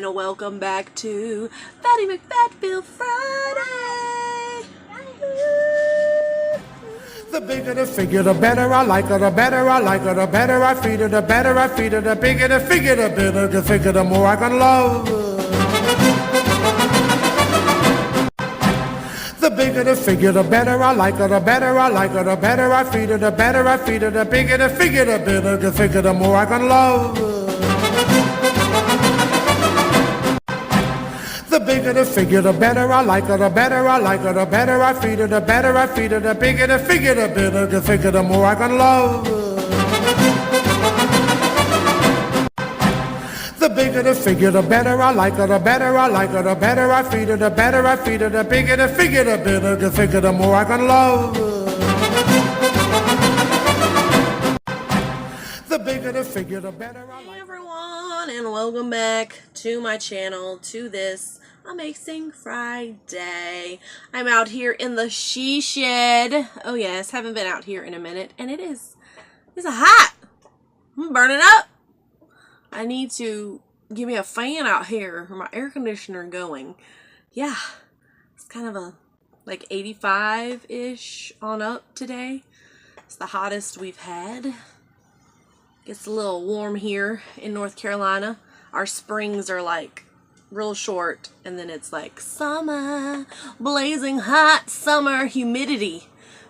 and welcome back to Fattie McFatville Friday. The bigger the figure, the better I like her, the better I like her, the better I feed her, the better I feed her, the bigger the figure, the better the figure, the more I can love her. The bigger the figure, the better I like her, the better I like her, the better I feed her, the better I feed her, the bigger the figure, the better the figure, the more I can love her. The bigger the figure, the better I like her, the better I like her, the better I feed her, the better I feed her, the bigger the figure, the better the figure, the more I can love her. The bigger the figure, the better I like her, the better I like her, the better I feed her, the better I feed her, the bigger the figure, the better the figure, the more I can love her. The bigger the figure, the better I like her. Hey everyone, and welcome back to my channel, to this amazing Friday. I'm out here in the she shed. Oh yes, haven't been out here in a minute, and it's hot. I'm burning up. I need to give me a fan out here or my air conditioner going. Yeah, it's kind of a like 85-ish on up today. It's the hottest we've had. It's a little warm here in North Carolina. Our springs are like real short, and then it's like summer, blazing hot summer, humidity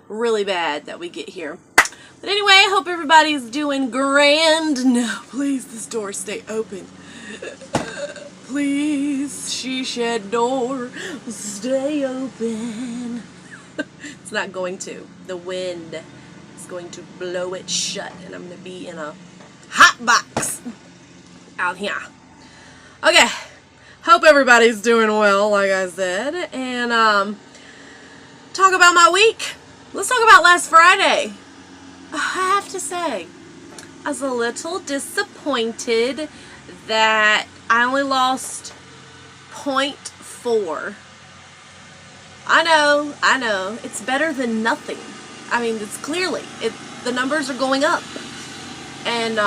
really bad that we get here. But anyway, I hope everybody's doing grand. No, please, this door stay open. Please, she shed door, stay open. It's not going to. The wind is going to blow it shut, and I'm going to be in a hot box out here. Okay, hope everybody's doing well, like I said, and talk about my week. Let's talk about last Friday. I have to say, I was a little disappointed that I only lost 0.4. I know, it's better than nothing. I mean, it's clearly, the numbers are going up. And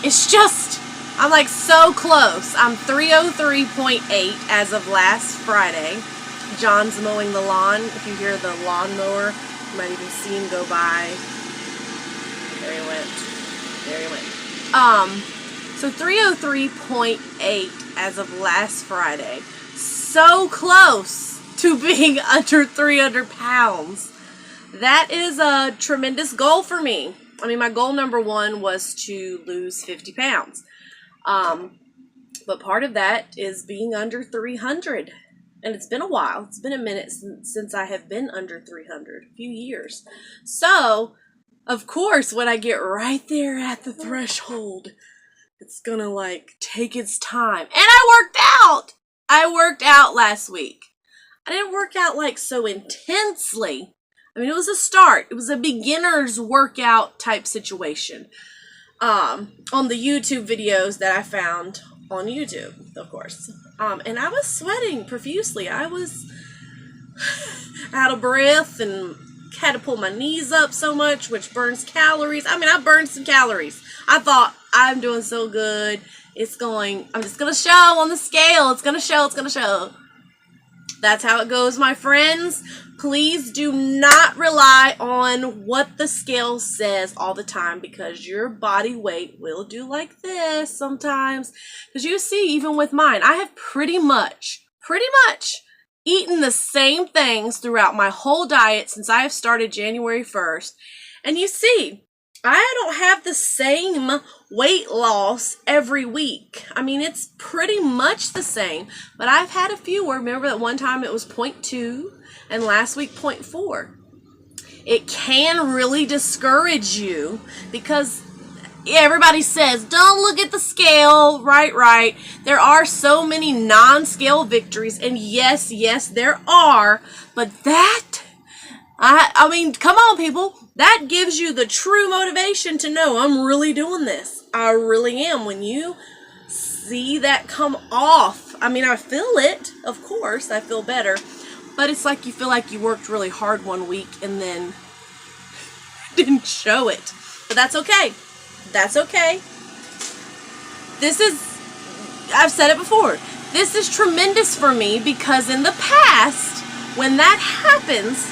it's just, I'm like so close. I'm 303.8 as of last Friday. John's mowing the lawn. If you hear the lawnmower, you might even see him go by. There he went. So 303.8 as of last Friday. So close to being under 300 pounds. That is a tremendous goal for me. I mean, my goal number one was to lose 50 pounds. But part of that is being under 300. And it's been a while. It's been a minute since I have been under 300. A few years. So, of course, when I get right there at the threshold, it's gonna like take its time. And I worked out! I worked out last week. I didn't work out like so intensely. I mean, it was a start. It was a beginner's workout type situation. On the YouTube videos that I found on YouTube, of course. And I was sweating profusely. I was out of breath and had to pull my knees up so much, which burns calories. I mean, I burned some calories. I thought, I'm doing so good. I'm just going to show on the scale. It's going to show. That's how it goes, my friends. Please do not rely on what the scale says all the time, because your body weight will do like this sometimes. Because you see, even with mine, I have pretty much eaten the same things throughout my whole diet since I have started January 1st. And you see, I don't have the same weight loss every week. I mean, it's pretty much the same, but I've had a few where, remember that one time it was 0.2 and last week 0.4. It can really discourage you because everybody says, don't look at the scale, right. There are so many non-scale victories, and yes, there are, but I mean, come on, people. That gives you the true motivation to know I'm really doing this. I really am. When you see that come off, I mean, I feel it. Of course, I feel better. But it's like you feel like you worked really hard one week and then didn't show it. But that's okay. That's okay. I've said it before. this is tremendous for me because in the past, when that happens,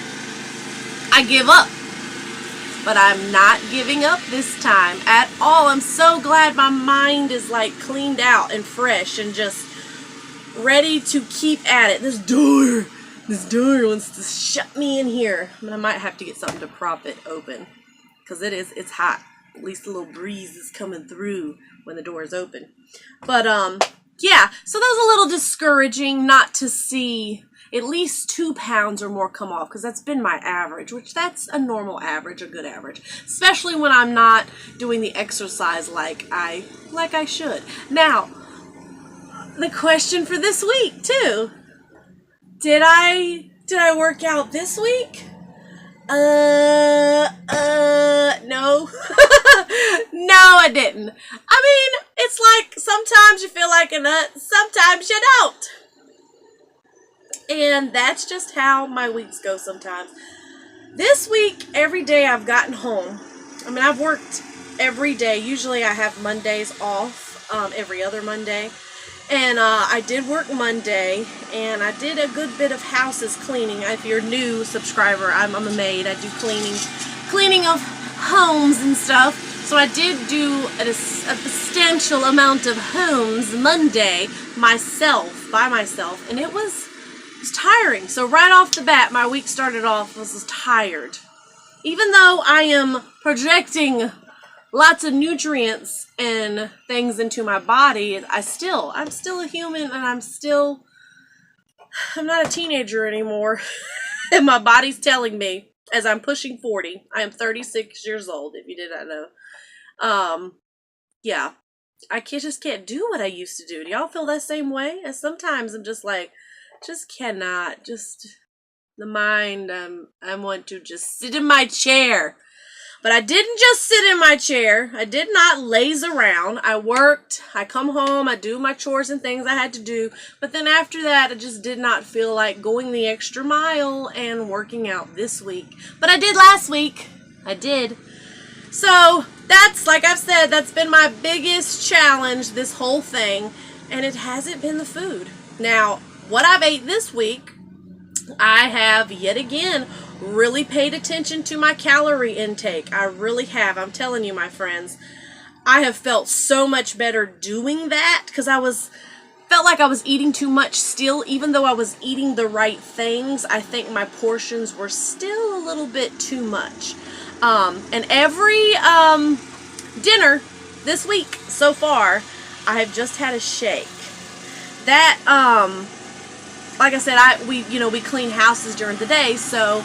I give up. But I'm not giving up this time at all. I'm so glad my mind is like cleaned out and fresh and just ready to keep at it. This door wants to shut me in here. I mean, I might have to get something to prop it open because it's hot. At least a little breeze is coming through when the door is open. But yeah, so that was a little discouraging not to see at least 2 pounds or more come off, because that's been my average, which that's a normal average, a good average, especially when I'm not doing the exercise like I should. Now, the question for this week too: did I work out this week? No. No, I didn't. I mean, it's like sometimes you feel like a nut, sometimes you don't. And that's just how my weeks go sometimes. This week, every day I've gotten home. I mean, I've worked every day. Usually I have Mondays off, every other Monday. And I did work Monday, and I did a good bit of houses cleaning. If you're a new subscriber, I'm a maid. I do cleaning of homes and stuff. So I did do a substantial amount of homes Monday by myself, and it was tiring. So right off the bat, my week started off was tired. Even though I am projecting lots of nutrients and things into my body, I'm still a human, and I'm not a teenager anymore. And my body's telling me, as I'm pushing 40, I am 36 years old, if you did not know. Yeah, I just can't do what I used to do. Do y'all feel that same way? And sometimes I'm just like, just cannot, the mind, I want to just sit in my chair. But I didn't just sit in my chair. I did not laze around. I worked, I come home, I do my chores and things I had to do. But then after that, I just did not feel like going the extra mile and working out this week. But I did last week. I did. So that's, like I've said, that's been my biggest challenge this whole thing. And it hasn't been the food. Now, what I've ate this week, I have yet again really paid attention to my calorie intake. I really have. I'm telling you, my friends, I have felt so much better doing that, because felt like I was eating too much still. Even though I was eating the right things, I think my portions were still a little bit too much. And every dinner this week so far, I have just had a shake. That like I said, we clean houses during the day, so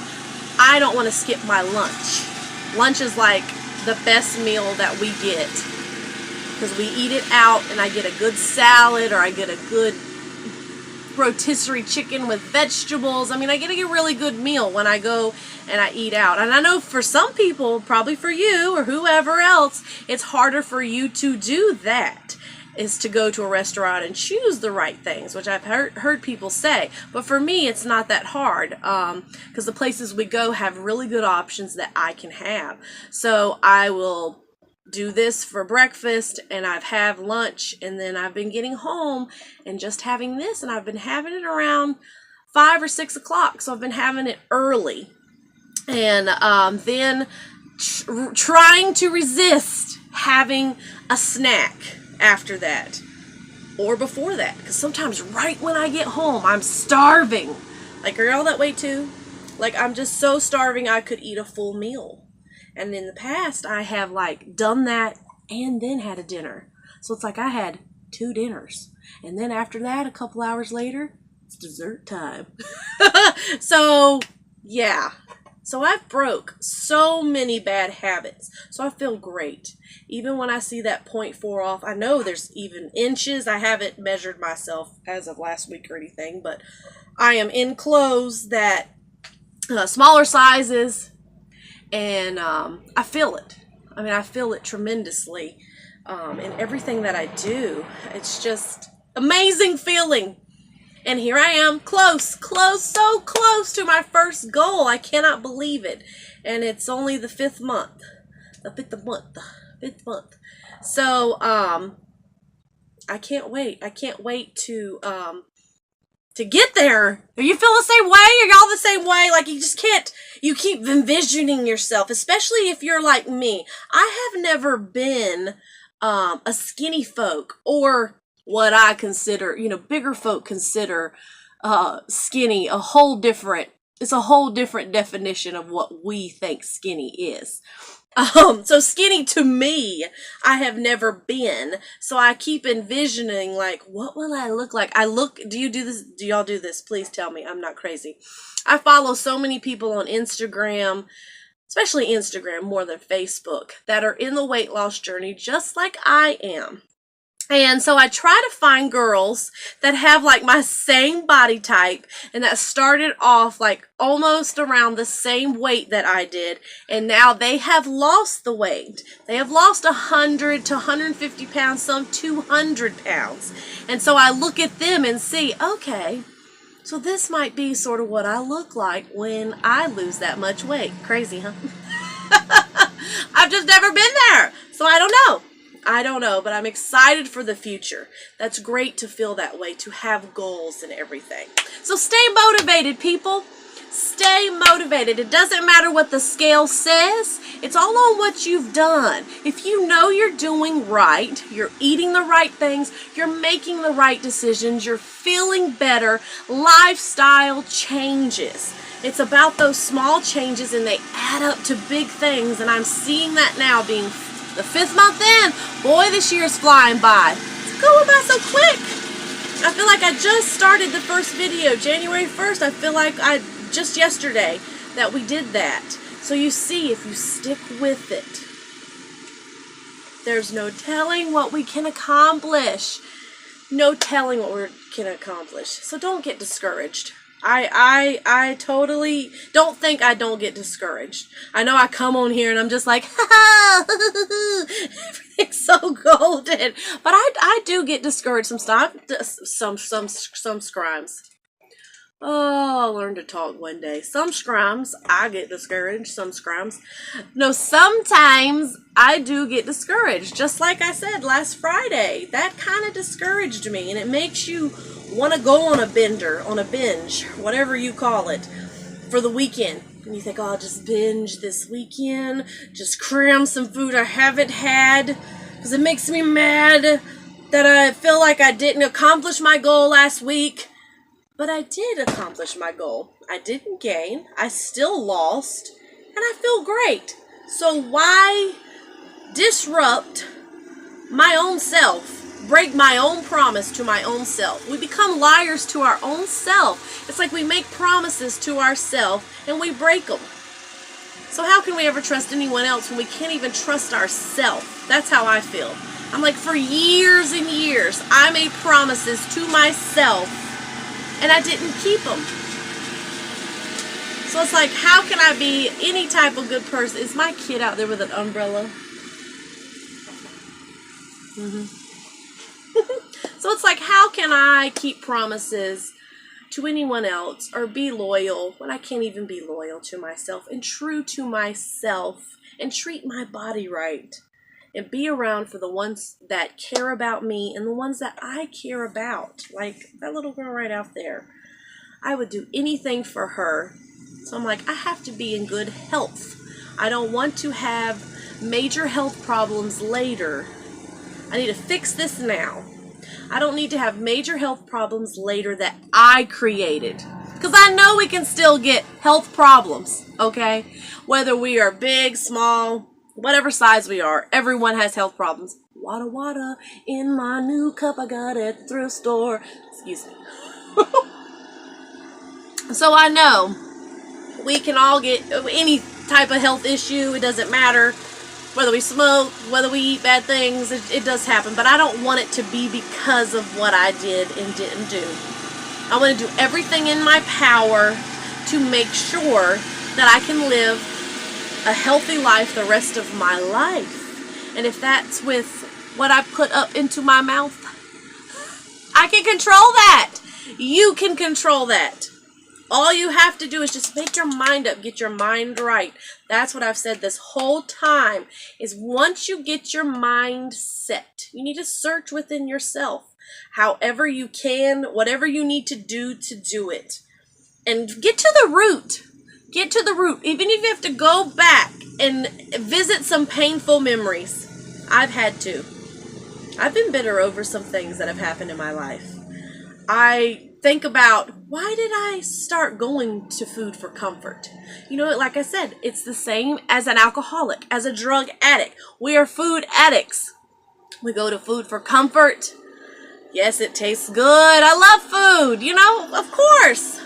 I don't want to skip my lunch. Lunch is like the best meal that we get, because we eat it out, and I get a good salad, or I get a good rotisserie chicken with vegetables. I mean, I get a really good meal when I go and I eat out. And I know for some people, probably for you or whoever else, it's harder for you to do that, is to go to a restaurant and choose the right things, which I've heard people say. But for me, it's not that hard, because the places we go have really good options that I can have. So I will do this for breakfast, and I've had lunch, and then I've been getting home and just having this, and I've been having it around 5 or 6 o'clock, so I've been having it early. And then trying to resist having a snack after that or before that, because sometimes right when I get home I'm starving. Like, are y'all that way too? Like, I'm just so starving I could eat a full meal. And in the past I have like done that and then had a dinner, so it's like I had 2 dinners, and then after that, a couple hours later, it's dessert time. So yeah, so I've broke so many bad habits, so I feel great. Even when I see that 0.4 off, I know there's even inches. I haven't measured myself as of last week or anything, but I am in clothes that smaller sizes, and I feel it. I mean, I feel it tremendously in everything that I do. It's just amazing feeling. And here I am, so close to my first goal. I cannot believe it. And it's only the 5th month. The 5th month. So, I can't wait. I can't wait to get there. Are you feel the same way? Are y'all the same way? Like, you just can't, you keep envisioning yourself, especially if you're like me. I have never been a skinny folk, or what I consider, bigger folk consider skinny a whole different, it's a whole different definition of what we think skinny is. So skinny to me, I have never been. So I keep envisioning, like, what will I look like? Do you do this? Do y'all do this? Please tell me I'm not crazy. I follow so many people on Instagram, especially Instagram more than Facebook, that are in the weight loss journey just like I am. And so I try to find girls that have like my same body type and that started off like almost around the same weight that I did. And now they have lost the weight. They have lost 100 to 150 pounds, some 200 pounds. And so I look at them and see, okay, so this might be sort of what I look like when I lose that much weight. Crazy, huh? I've just never been there. So I don't know. But I'm excited for the future. That's great to feel that way, to have goals and everything. So stay motivated, people. Stay motivated. It doesn't matter what the scale says. It's all on what you've done. If you know you're doing right, you're eating the right things, you're making the right decisions, you're feeling better, lifestyle changes. It's about those small changes, and they add up to big things. And I'm seeing that now, being the 5th month in. Boy, this year is flying by. It's going by so quick. I feel like I just started the first video, January 1st. I feel like just yesterday that we did that. So you see, if you stick with it, there's no telling what we can accomplish. No telling what we can accomplish. So don't get discouraged. I totally don't think I don't get discouraged. I know I come on here and I'm just like, everything's so golden. But I do get discouraged some scrimes. Oh, I'll learn to talk one day. Some scrimes, I get discouraged. Some scrimes. No, sometimes I do get discouraged. Just like I said last Friday. That kind of discouraged me. And it makes you want to go on a binge, whatever you call it, for the weekend. And you think, oh, I'll just binge this weekend. Just cram some food I haven't had. Because it makes me mad that I feel like I didn't accomplish my goal last week. But I did accomplish my goal. I didn't gain. I still lost. And I feel great. So why disrupt my own self? Break my own promise to my own self. We become liars to our own self. It's like we make promises to ourselves and we break them. So how can we ever trust anyone else when we can't even trust ourselves? That's how I feel. I'm like, for years and years, I made promises to myself and I didn't keep them. So it's like, how can I be any type of good person? Is my kid out there with an umbrella? So it's like, how can I keep promises to anyone else or be loyal when I can't even be loyal to myself and true to myself and treat my body right and be around for the ones that care about me and the ones that I care about, like that little girl right out there. I would do anything for her. So I'm like, I have to be in good health. I don't want to have major health problems later. I need to fix this now. I don't need to have major health problems later that I created. Because I know we can still get health problems, okay? Whether we are big, small, whatever size we are, everyone has health problems. Wada wada in my new cup I got at the thrift store. Excuse me. So I know we can all get any type of health issue. It doesn't matter. Whether we smoke, whether we eat bad things, it does happen. But I don't want it to be because of what I did and didn't do. I want to do everything in my power to make sure that I can live a healthy life the rest of my life. And if that's with what I put up into my mouth, I can control that. You can control that. All you have to do is just make your mind up, get your mind right. That's what I've said this whole time, is once you get your mind set, you need to search within yourself, however you can, whatever you need to do it. And get to the root. Get to the root. Even if you have to go back and visit some painful memories. I've had to. I've been bitter over some things that have happened in my life. I think about, why did I start going to food for comfort? You know, like I said, it's the same as an alcoholic, as a drug addict. We are food addicts. We go to food for comfort. Yes, it tastes good. I love food, you know, of course.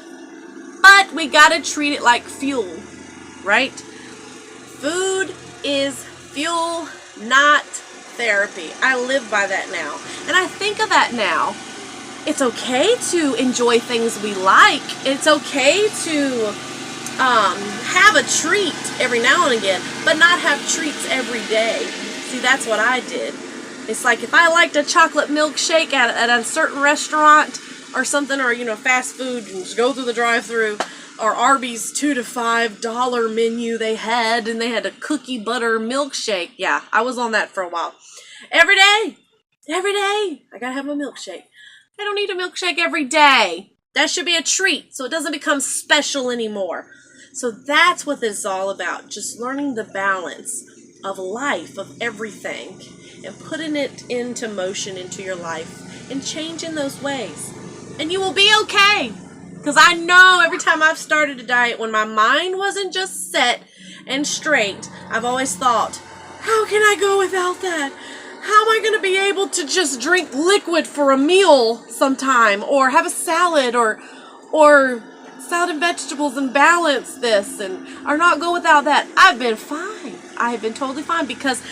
But we gotta treat it like fuel, right? Food is fuel, not therapy. I live by that now. And I think of that now. It's okay to enjoy things we like. It's okay to have a treat every now and again, but not have treats every day. See, that's what I did. It's like if I liked a chocolate milkshake at a certain restaurant or something, or, you know, fast food, and just go through the drive-thru, or Arby's $2 to $5 menu they had, and they had a cookie butter milkshake. Yeah, I was on that for a while. Every day, I gotta have a milkshake. I don't need a milkshake every day. That should be a treat, so it doesn't become special anymore. So that's what this is all about, just learning the balance of life, of everything, and putting it into motion into your life, and changing those ways. And you will be okay. Because I know every time I've started a diet, when my mind wasn't just set and straight, I've always thought, how can I go without that? How am I going to be able to just drink liquid for a meal sometime, or have a salad, or salad and vegetables, and balance this, or not go without that? I've been fine. I've been totally fine, because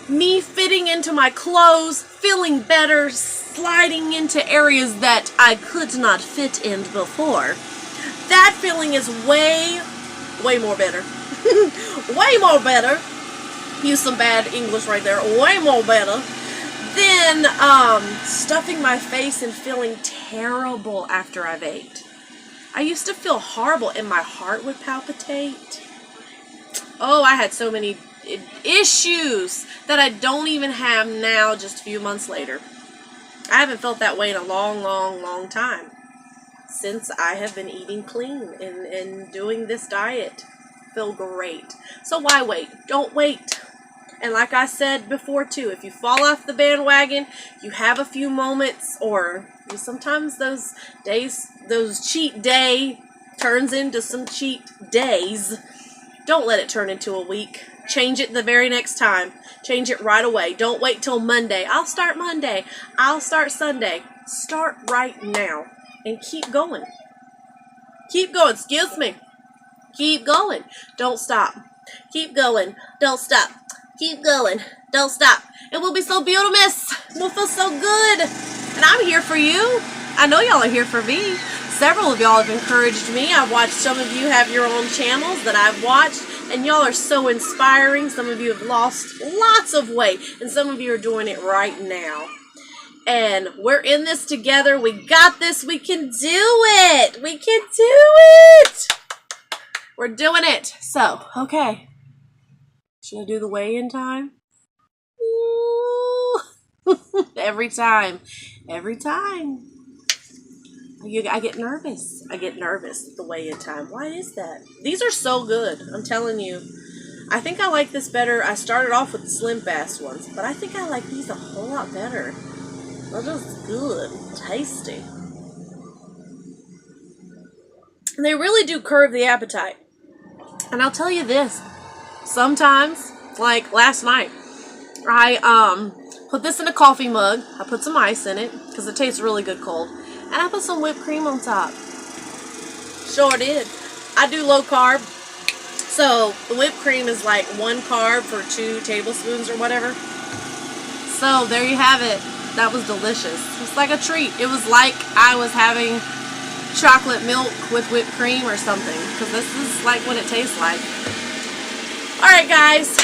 me fitting into my clothes, feeling better, sliding into areas that I could not fit in before, that feeling is way more better. Way more better. Use some bad English right there. Way more better than stuffing my face and feeling terrible after I've ate. I used to feel horrible, and my heart would palpitate. Oh, I had so many issues that I don't even have now, just a few months later. I haven't felt that way in a long time, since I have been eating clean and doing this diet. Feel great. So why wait? Don't wait. And like I said before too, if you fall off the bandwagon, you have a few moments, or sometimes those days, those cheat day turns into some cheat days. Don't let it turn into a week. Change it the very next time. Change it right away. Don't wait till Monday. I'll start Monday. I'll start Sunday. Start right now and keep going. Keep going. Excuse me. Keep going. Don't stop. Keep going. Don't stop. Keep going. Don't stop. It will be so beautiful, miss. We'll feel so good. And I'm here for you. I know y'all are here for me. Several of y'all have encouraged me. I've watched some of you have your own channels that I've watched, and y'all are so inspiring. Some of you have lost lots of weight, and some of you are doing it right now. And we're in this together. We got this. We can do it. We can do it. We're doing it. So, okay. Should I do the weigh-in time? Ooh. Every time. Every time. I get nervous. I get nervous at the weigh-in time. Why is that? These are so good. I'm telling you. I think I like this better. I started off with the Slim Fast ones, but I think I like these a whole lot better. They're just good. Tasty. And they really do curb the appetite. And I'll tell you this. Sometimes, like last night, I put this in a coffee mug. I put some ice in it because it tastes really good cold. And I put some whipped cream on top. Sure did. I do low carb. So the whipped cream is like 1 carb for 2 tablespoons or whatever. So there you have it. That was delicious. It's like a treat. It was like I was having chocolate milk with whipped cream or something. Because this is like what it tastes like. Alright guys.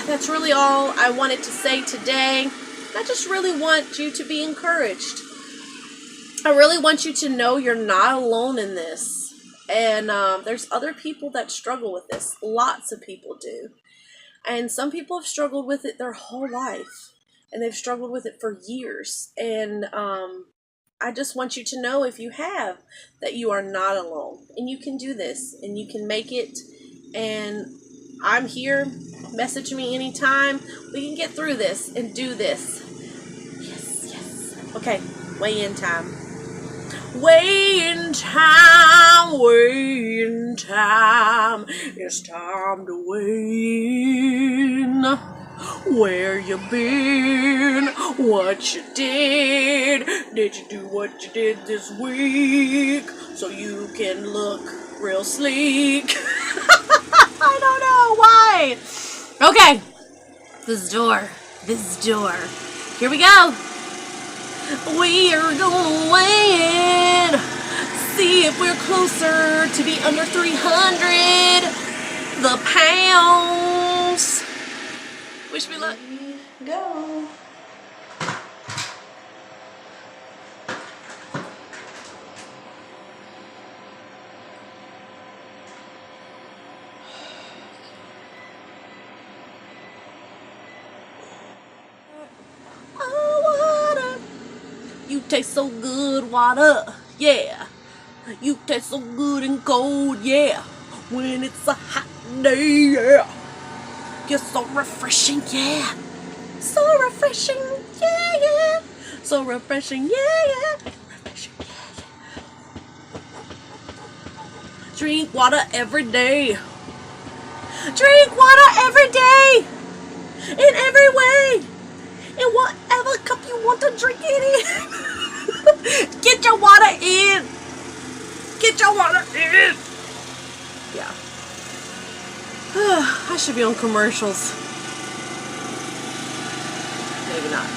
That's really all I wanted to say today. I just really want you to be encouraged. I really want you to know you're not alone in this. And there's other people that struggle with this. Lots of people do. And some people have struggled with it their whole life. And they've struggled with it for years. And I just want you to know, if you have, that you are not alone. And you can do this. And you can make it. And I'm here. Message me anytime. We can get through this and do this. Yes, yes. Okay, weigh-in time. Weigh-in time, weigh-in time. It's time to weigh in. Where you been? What you did? Did you do what you did this week? So you can look real sleek. I don't know why. Okay. This door. Here we go. We are gonna weigh in. See if we're closer to be under 300 the pounds. Wish me luck. Go. You taste so good, water, yeah. You taste so good and cold, yeah. When it's a hot day, yeah. You're so refreshing, yeah. So refreshing, yeah, yeah. So refreshing, yeah, yeah. Refreshing, yeah, yeah. Drink water every day. Drink water every day. In every way. In whatever cup you want to drink it in. Get your water in. Get your water in. Yeah. I should be on commercials. Maybe not.